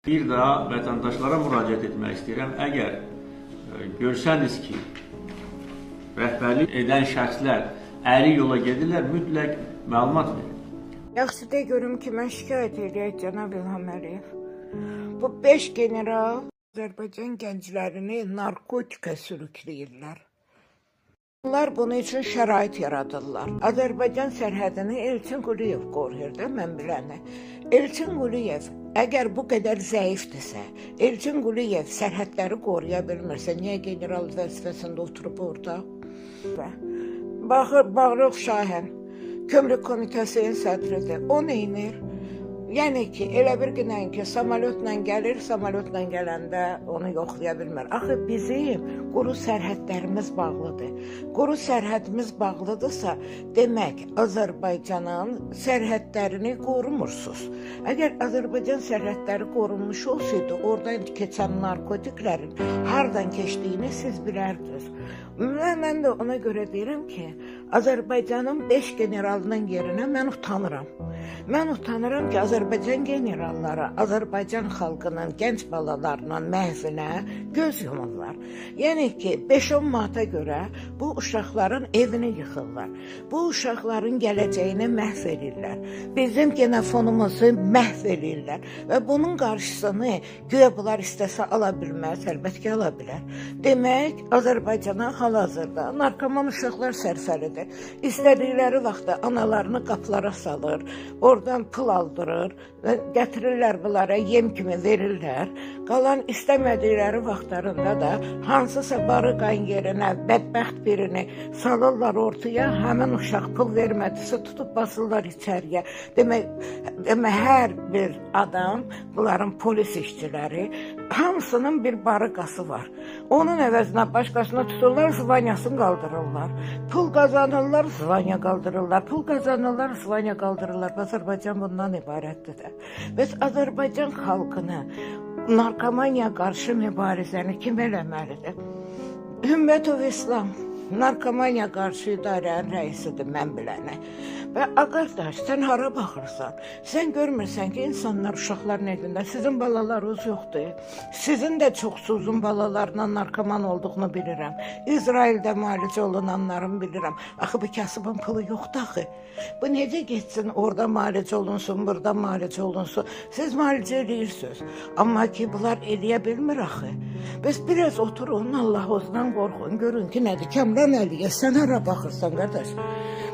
Bir daha vətəndaşlara müraciət etmək istəyirəm. Əgər görsəniz ki, rəhbərlik edən şəxslər əyri yola gedirlər, mütləq məlumat verin. Yaxşı de görüm ki, mən şikayət edək cənab İlham Əliyev. Bu 5 general Azərbaycan gənclərini narkotika sürükləyirlər. Onlar bunun üçün şərait yaradırlar. Azərbaycan sərhədini Elçin Quliyev qoruyur da, mən biləni. Elçin Quliyev əgər bu qədər zəifdirsə, Elçin Quliyev sərhədləri qoruya bilmirsə, niyə general vəzifəsində oturub orada? Bağırıq Şahin, Kömrük Komitəsinin sədridir. O neynir? Yəni ki, elə bir günən ki, samolyotla gəlir, samolyotla gələndə onu yoxlaya bilmir. Axı bizim quru sərhədlərimiz bağlıdır. Quru sərhədimiz bağlıdırsa, demək Azərbaycanın sərhədlərini qorumursunuz. Əgər Azərbaycan sərhədləri qorunmuş olsaydı, oradan keçən narkotiklərin hardan keçdiyini siz bilərdiniz. Mən də ona görə deyirəm ki, Azərbaycanın 5 generalının yerinə mən utanıram. Mən utanıram ki, Azərbaycan generalları Azərbaycan xalqının, gənc balalarının məhvinə göz yumurlar. Yəni ki, 5-10 manata görə bu uşaqların evini yıxırlar. Bu uşaqların gələcəyini məhv edirlər. Bizim genofonumuzu məhv edirlər. Və bunun qarşısını güya bunlar istəsə ala bilməz, əlbəttə ki, ala bilər. Demək, Azərbaycana hal-hazırda narkoman uşaqlar sərfəlidir. İstədikləri vaxtda analarını qapılara salır, oradan pul aldırır, gətirirlər bunlara, yem kimi verirlər. Qalan istəmədikləri vaxtlarında da hansısa barı qan yerinə, bədbəxt birini salırlar ortaya, həmin uşaq pul vermədisə tutub basırlar içəriyə. Demək, hər bir adam, bunların polis işçiləri, hamısının bir barı qası var. Onun əvəzinə başqasına tuturlar, zvanyasını qaldırırlar. Pul qazanırlar, zvanya qaldırırlar. Pul qazanırlar, zvanya qaldırırlar. Azərbaycan bundan ibarətdir də. Bəs Azərbaycan xalqını narkomaniya qarşı mübarizəni kim eləməlidir? Hümmətov İslam narkomaniya qarşı idarənin rəisidir, mən biləni. Və qardaş, sən hara baxırsan? Sən görmürsən ki, insanlar, uşaqların evində, sizin balalarınız yoxdur. Sizin də çoxsuzun balalarına narkoman olduğunu bilirəm. İsraildə müalicə olunanların bilirəm. Axı, bu kasıbın pulu yoxdur axı. Bu necə geçsin, orada müalicə olunsun, burada müalicə olunsun. Siz müalicə edirsiniz. Amma ki, bunlar eləyə bilmir axı. Bəs biraz oturun, Allah ozdan qorxun, görün ki, nədir? Kamran Əliyə, sən hara baxırsan, qardaş?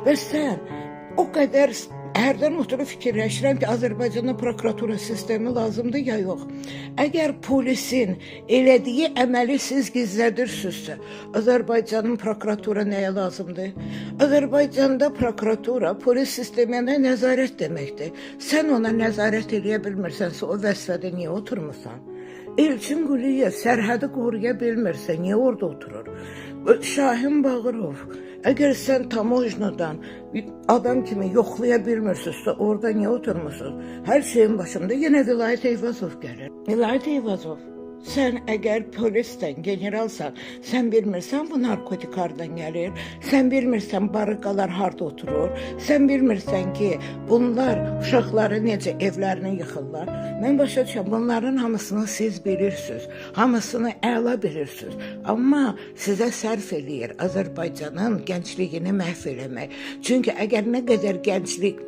Bəs sən o qədər hərdən oturub fikirləşirəm ki, Azərbaycanda prokuratura sistemi lazımdır ya yox. Əgər polisin elədiyi əməli siz gizlədirsinizsə, Azərbaycanın prokuratura nəyə lazımdır? Azərbaycanda prokuratura polis sisteminə nəzarət deməkdir. Sən ona nəzarət eləyə bilmirsənsə, o vəzifədə niyə oturmursan? Elçin Quliyev sərhədi qoruya bilmirsə, niyə orada oturur? Şahin Bağırov, əgər sən tamojnadan adam kimi yoxlaya bilmirsinizsə, orada niyə oturmursunuz? Hər şeyin başında yenə Vilayət Eyvazov gəlir. Vilayət Eyvazov, sən əgər polissən, generalsan, sən bilmirsən bu narkotik hardan gəlir, sən bilmirsən barıqalar harda oturur, sən bilmirsən ki, bunlar uşaqları necə evlərini yıxırlar. Mən başa düşürəm, bunların hamısını siz bilirsiniz, hamısını əla bilirsiniz. Amma sizə sərf eləyir Azərbaycanın gəncliyini məhv eləmək. Çünki əgər nə qədər gənclik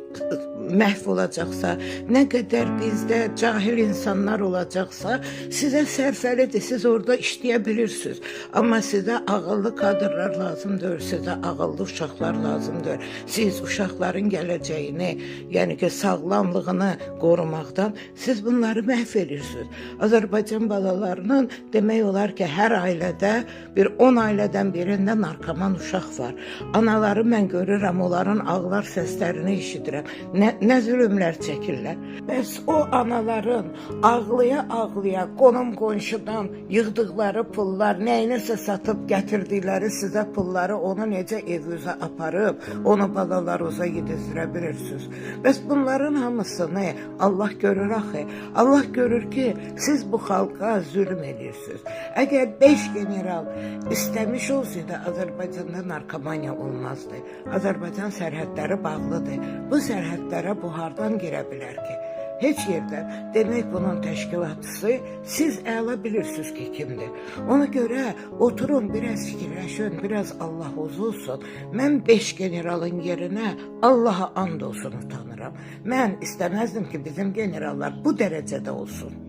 məhv olacaqsa, nə qədər bizdə cahil insanlar olacaqsa, sizə sərfəlidir, siz orada işləyə bilirsiniz. Amma sizə ağıllı kadrlar lazımdır, sizə ağıllı uşaqlar lazımdır. Siz uşaqların gələcəyini, yəni ki, sağlamlığını qorumaqdan siz bunları məhv edirsiniz. Azərbaycan balalarının demək olar ki, hər ailədə bir 10 ailədən birində narkoman uşaq var. Anaları mən görürəm, onların ağlar səslərini eşidirəm. Nə zülümlər çəkirlər. Bəs o anaların ağlaya-ağlaya qonum-qonşudan yığdıqları pullar, nəyinəsə satıb gətirdikləri sizə pulları onu necə evinizə aparıb, onu balalarınıza yedizdirə bilirsiniz. Bəs bunların hamısını Allah görür axı. Allah görür ki, siz bu xalqa zülüm edirsiniz. Əgər 5 general istəmiş olsaydı, Azərbaycanda narkomaniya olmazdı. Azərbaycan sərhədləri bağlıdır. Bu sərhədlərə bu hardan girə bilər ki? heç yerdən. Demək bunun təşkilatçısı siz əla bilirsiniz ki, kimdir. Ona görə oturun, biraz fikirləşin, biraz Allah olsun. Mən 5 generalın yerinə Allaha and olsun utanıram. Mən istəməzdim ki, bizim generallar bu dərəcədə olsun.